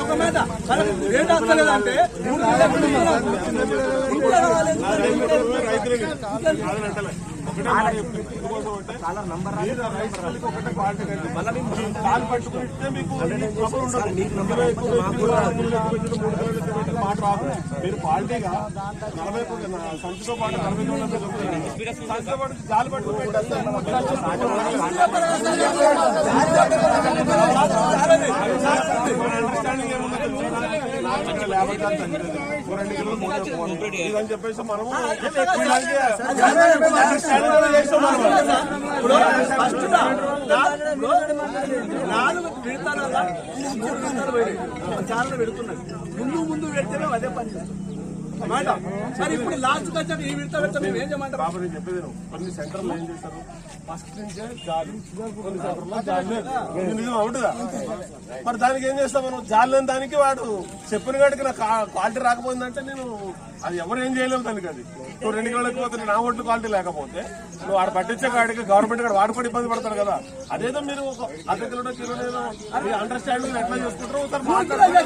ఒక మాట రేట్ వస్తలేదంటే మాట రాదు. మీరు క్వాలిటీగా 40 సంచితో పాటు 40 సంచితో పాటు జాలి పట్టుకుని అండర్స్టాండింగ్ ఇదని చెప్పేసి మనము ముందు పెడితేనే అదే పని మాట. మరి ఇప్పుడు లాస్ట్ వచ్చాక ఈ విడత పెడతా మేము ఏం చేయమంటారు? బాబు నేను చెప్పేది కొన్ని సెంటర్లు ఏం చేస్తారు, ఫస్ట్ నుంచే జాలి, కొన్ని సెంటర్లో జాలి నిజం అవుతుందా? మరి దానికి ఏం చేస్తాం మనం? జాలి లేని దానికి వాడు చెప్పిన కాడికి నాకు క్వాలిటీ రాకపోయిందంటే నేను అది ఎవరు ఏం చేయలేము దానికి. అది నువ్వు 2 కిలోలు ఎక్కువ నా ఒట్టు క్వాలిటీ లేకపోతే నువ్వు వాడు పట్టించే కాడికి గవర్నమెంట్ కాడ వాడు కూడా ఇబ్బంది పడతాడు కదా. అదేదో మీరు 1/2 కిలో కిలో అండర్స్టాండింగ్ ఎట్లా చేసుకుంటారో ఒకసారి మాట్లాడాలి.